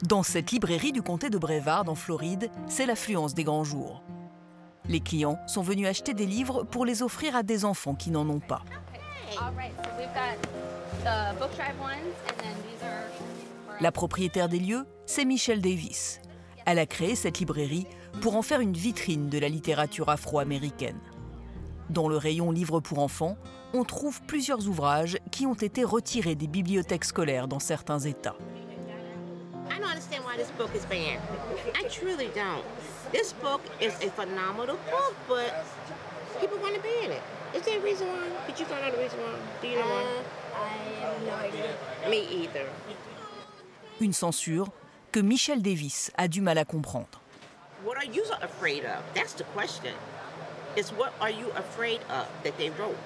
Dans cette librairie du comté de Brevard, en Floride, c'est l'affluence des grands jours. Les clients sont venus acheter des livres pour les offrir à des enfants qui n'en ont pas. La propriétaire des lieux, c'est Michelle Davis. Elle a créé cette librairie pour en faire une vitrine de la littérature afro-américaine. Dans le rayon livres pour enfants, on trouve plusieurs ouvrages qui ont été retirés des bibliothèques scolaires dans certains États. I don't understand why this book is banned. I truly don't. This book is a phenomenal book, but people want to ban it. Is there a reason why? Did you find out the reason why? Do you know why? I have no idea. Me either. Une censure que Michelle Davis a du mal à comprendre. What are you afraid of? That's the question. It's what are you afraid of that they wrote?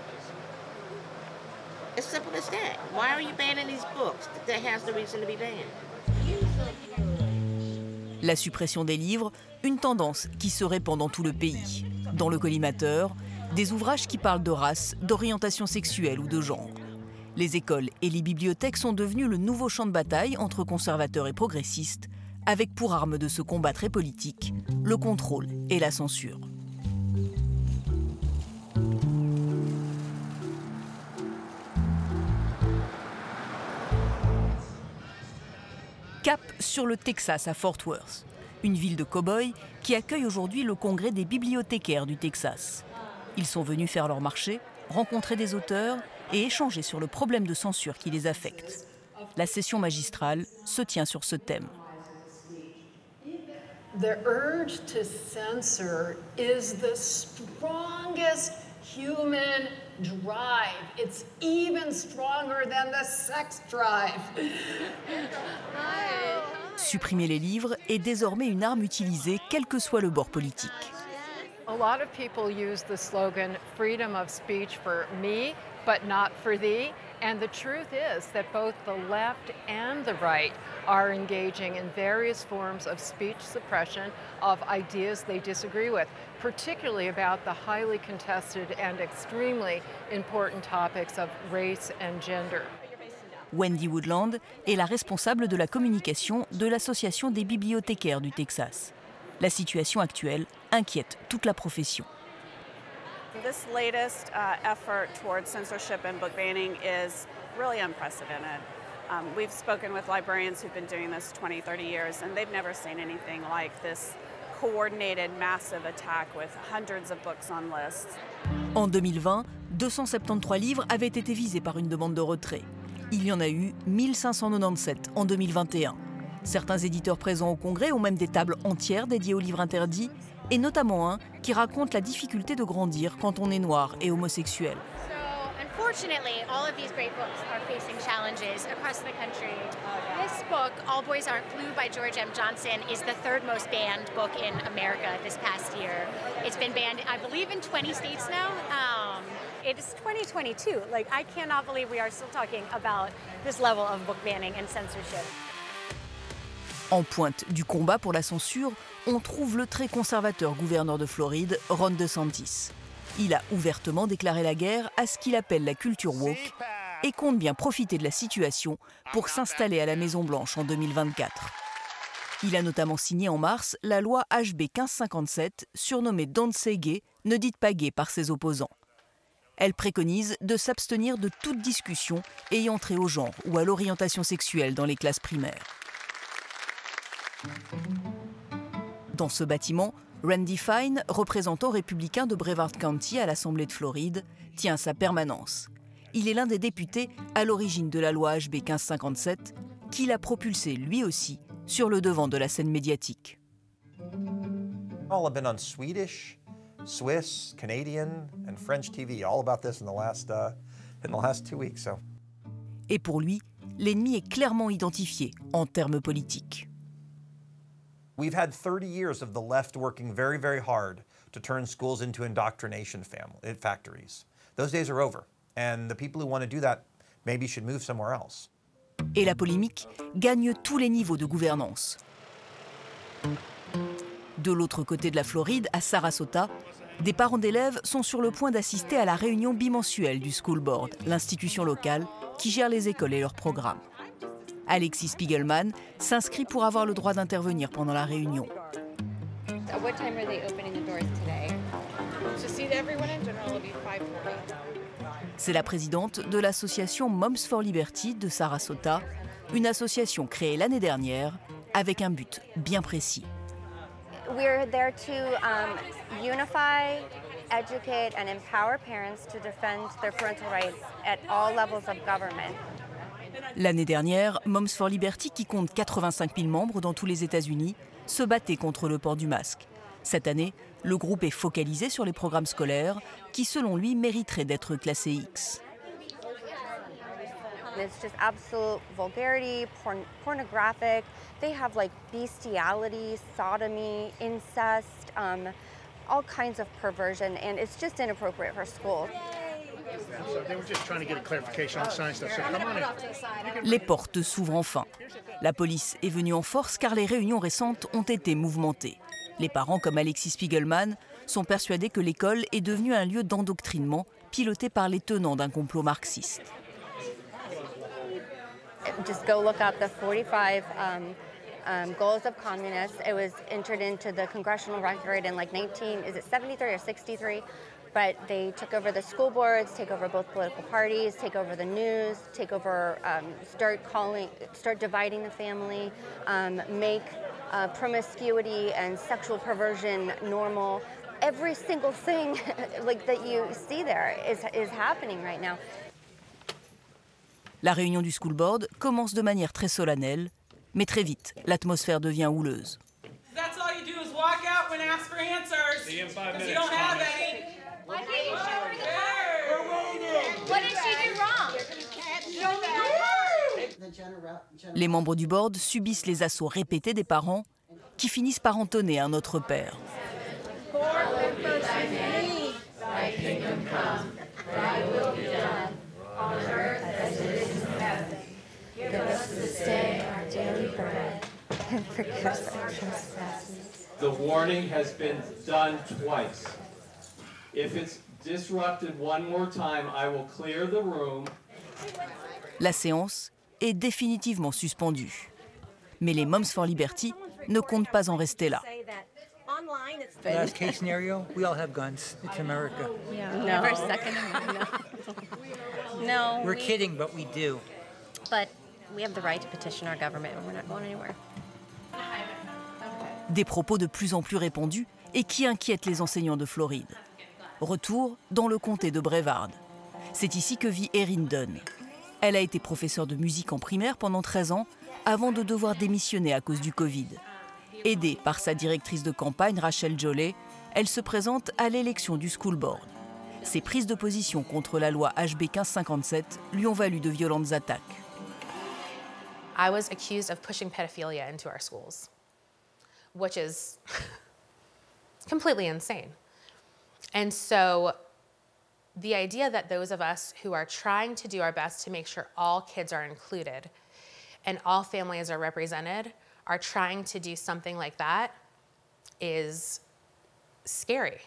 As simple as that. Why are you banning these books that has no reason to be banned? La suppression des livres, une tendance qui se répand dans tout le pays. Dans le collimateur, des ouvrages qui parlent de race, d'orientation sexuelle ou de genre. Les écoles et les bibliothèques sont devenus le nouveau champ de bataille entre conservateurs et progressistes, avec pour arme de ce combat très politique, le contrôle et la censure. Cap sur le Texas à Fort Worth, une ville de cow-boys qui accueille aujourd'hui le congrès des bibliothécaires du Texas. Ils sont venus faire leur marché, rencontrer des auteurs et échanger sur le problème de censure qui les affecte. La session magistrale se tient sur ce thème. The urge to censor is the strongest human drive. It's even stronger than the sex drive. Supprimer les livres est désormais une arme utilisée, quel que soit le bord politique. A lot of people use the slogan freedom of speech for me, but not for thee. And the truth is that both the left and the right are engaging in various forms of speech suppression of ideas they disagree with, particularly about the highly contested and extremely important topics of race and gender. Wendy Woodland est la responsable de la communication de l'Association des bibliothécaires du Texas. La situation actuelle inquiète toute la profession. This latest effort towards censorship and book banning is really unprecedented. We've spoken with librarians who've been doing this 20, 30 years, and they've never seen anything like this coordinated, massive attack with hundreds of books on lists. En 2020, 273 livres avaient été visés par une demande de retrait. Il y en a eu 1597 en 2021. Certains éditeurs présents au Congrès ont même des tables entières dédiées aux livres interdits, et notamment un qui raconte la difficulté de grandir quand on est noir et homosexuel. Unfortunately, all of these great books are facing challenges across the country. This book, All Boys Aren't Blue by George M. Johnson, is the third most banned book in America this past year. It's been banned, I believe, in 20 states now. It's 2022. Like, I cannot believe we are still talking about this level of book banning and censorship. En pointe du combat pour la censure, on trouve le très conservateur gouverneur de Floride, Ron DeSantis. Il a ouvertement déclaré la guerre à ce qu'il appelle la culture woke et compte bien profiter de la situation pour s'installer à la Maison-Blanche en 2024. Il a notamment signé en mars la loi HB 1557, surnommée Don't Say Gay, ne dites pas gay par ses opposants. Elle préconise de s'abstenir de toute discussion ayant trait au genre ou à l'orientation sexuelle dans les classes primaires. Dans ce bâtiment, Randy Fine, représentant républicain de Brevard County à l'Assemblée de Floride, tient sa permanence. Il est l'un des députés à l'origine de la loi HB 1557, qui l'a propulsé lui aussi sur le devant de la scène médiatique. All have been on Swedish, Swiss, Canadian, and French TV, all about this in the last 2 weeks. So. Et pour lui, l'ennemi est clairement identifié en termes politiques. We've had 30 years of the left working very, very hard to turn schools into indoctrination factories. Those days are over, and the people who want to do that maybe should move somewhere else. Et la polémique gagne tous les niveaux de gouvernance. De l'autre côté de la Floride, à Sarasota, des parents d'élèves sont sur le point d'assister à la réunion bimensuelle du School Board, l'institution locale qui gère les écoles et leurs programmes. Alexis Spiegelman s'inscrit pour avoir le droit d'intervenir pendant la réunion. What time are they opening the doors today? To seat everyone in general, it'll be 5:40. C'est la présidente de l'association Moms for Liberty de Sarasota, une association créée l'année dernière avec un but bien précis. We're there to unify, educate, and empower parents to defend their parental rights at all levels of government. L'année dernière, Moms for Liberty, qui compte 85 000 membres dans tous les États-Unis, se battait contre le port du masque. Cette année, le groupe est focalisé sur les programmes scolaires qui, selon lui, mériteraient d'être classés X. It's just absolute vulgarity, pornographic. They have like bestiality, sodomy, incest, all kinds of perversion, and it's just inappropriate for school. So they were just trying to get a clarification on science stuff. So come on in. Les portes s'ouvrent enfin. La police est venue en force car les réunions récentes ont été mouvementées. Les parents, comme Alexis Spiegelman, sont persuadés que l'école est devenue un lieu d'endoctrinement piloté par les tenants d'un complot marxiste. Just go look up the 45 goals of communists. It was entered into the congressional record in like 73 or 63? But they took over the school boards, take over both political parties, take over the news, take over, start dividing the family, make promiscuity and sexual perversion normal. Every single thing like that you see there is happening right now. La réunion du school board commence de manière très solennelle, mais très vite, l'atmosphère devient houleuse. That's all you do is walk out when asked for answers. See you in 5 'Cause minutes. you don't have any. Why can't you show her the card? What did she do wrong? Les membres du board subissent les assauts répétés des parents qui finissent par entonner un Notre Père. The warning has been done twice. If it's disrupted one more time, I will clear the room. La séance est définitivement suspendue. Mais les Moms for Liberty ne comptent pas en rester là. Last case scenario, we all have guns. It's America. Never second. No. We're kidding, but we do. But we have the right to petition our government and we're not going anywhere. Des propos de plus en plus répandus et qui inquiètent les enseignants de Floride. Retour dans le comté de Brevard. C'est ici que vit Erin Dunn. Elle a été professeure de musique en primaire pendant 13 ans avant de devoir démissionner à cause du Covid. Aidée par sa directrice de campagne, Rachel Jolley, elle se présente à l'élection du school board. Ses prises de position contre la loi HB 1557 lui ont valu de violentes attaques. I was accused of pushing pedophilia into our schools, which is completely insane. And so the idea that those of us who are trying to do our best to make sure all kids are included and all families are represented are trying to do something like that is scary.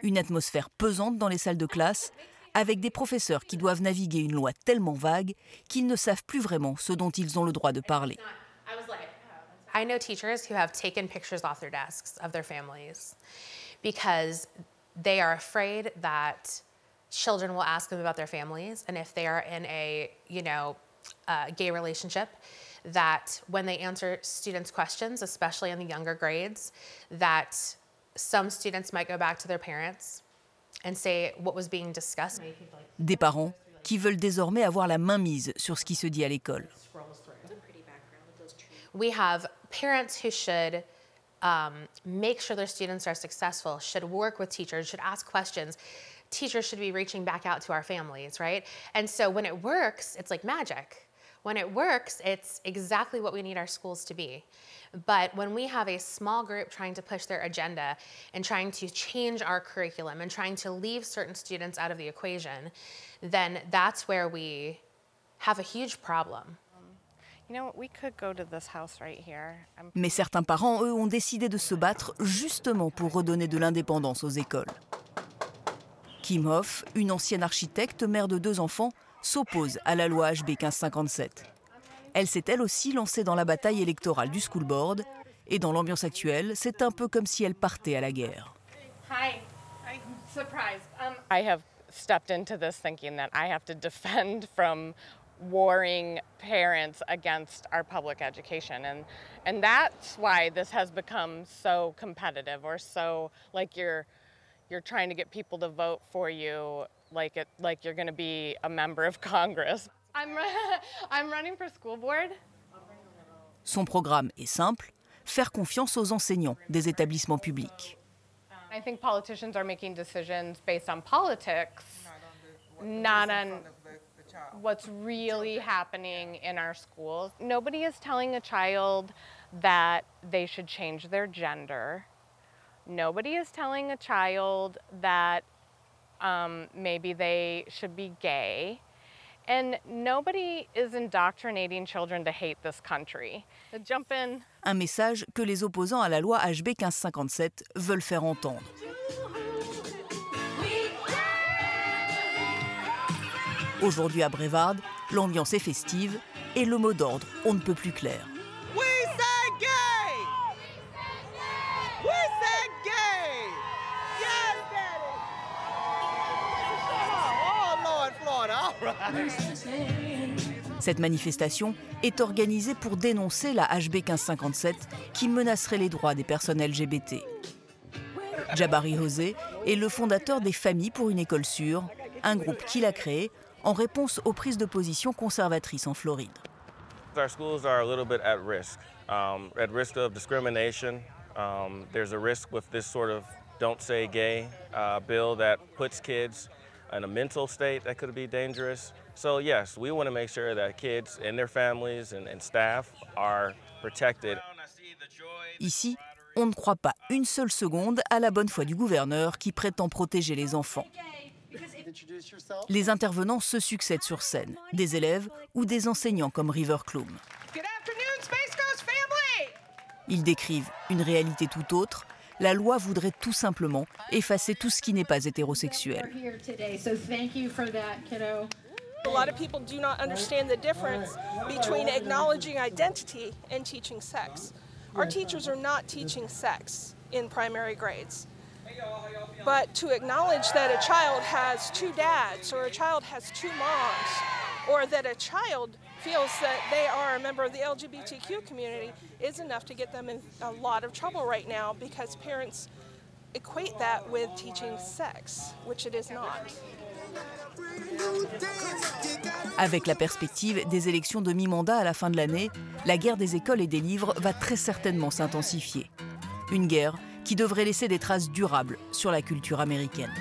Une atmosphère pesante dans les salles de classe, avec des professeurs qui doivent naviguer une loi tellement vague qu'ils ne savent plus vraiment ce dont ils ont le droit de parler. I know teachers who have taken pictures off their desks of their families because they are afraid that children will ask them about their families, and if they are in a, gay relationship, that when they answer students' questions, especially in the younger grades, that some students might go back to their parents and say what was being discussed. Des parents qui veulent désormais avoir la main mise sur ce qui se dit à l'école. We have parents who should make sure their students are successful, should work with teachers, should ask questions. Teachers should be reaching back out to our families, right? And so when it works, it's like magic. When it works, it's exactly what we need our schools to be. But when we have a small group trying to push their agenda and trying to change our curriculum and trying to leave certain students out of the equation, then that's where we have a huge problem. We could go to this house right here. Mais certains parents, eux, ont décidé de se battre justement pour redonner de l'indépendance aux écoles. Kim Hoff, une ancienne architecte, mère de 2 enfants, s'oppose à la loi HB 1557. Elle s'est elle aussi lancée dans la bataille électorale du school board. Et dans l'ambiance actuelle, c'est un peu comme si elle partait à la guerre. Hi. I'm surprised. I have stepped into this thinking that I have to defend from warring parents against our public education, and that's why this has become so competitive, or so like you're trying to get people to vote for you like you're going to be a member of Congress. I'm running for school board. Son programme est simple, faire confiance aux enseignants des établissements publics. I think politicians are making decisions based on politics, not on what's really happening in our schools. Nobody is telling a child that they should change their gender. Nobody is telling a child that maybe they should be gay. And nobody is indoctrinating children to hate this country. Jump in. Un message que les opposants à la loi HB 1557 veulent faire entendre. Aujourd'hui à Brevard, l'ambiance est festive et le mot d'ordre on ne peut plus clair. We said gay! We said gay! Yes, Daddy! Oh, Lord, Florida, all right! Cette manifestation est organisée pour dénoncer la HB 1557 qui menacerait les droits des personnes LGBT. Jabari José est le fondateur des Familles pour une école sûre, un groupe qu'il a créé en réponse aux prises de position conservatrices en Floride. Our schools are a little bit at risk of discrimination. There's a risk with this sort of "Don't Say Gay" bill that puts kids in a mental state that could be dangerous. So yes, we want to make sure that kids and their families and staff are protected. Ici, on ne croit pas une seule seconde à la bonne foi du gouverneur qui prétend protéger les enfants. Les intervenants se succèdent sur scène, des élèves ou des enseignants comme River Klum. Ils décrivent une réalité tout autre. La loi voudrait tout simplement effacer tout ce qui n'est pas hétérosexuel. A lot of people do not understand the difference between acknowledging identity and teaching sex. Our teachers are not teaching sex in primary grades. But to acknowledge that a child has two dads, or a child has two moms, or that a child feels that they are a member of the LGBTQ community is enough to get them in a lot of trouble right now, because parents equate that with teaching sex, which it is not. Avec la perspective des élections de mi-mandat à la fin de l'année, la guerre des écoles et des livres va très certainement s'intensifier. Une guerre qui devrait laisser des traces durables sur la culture américaine.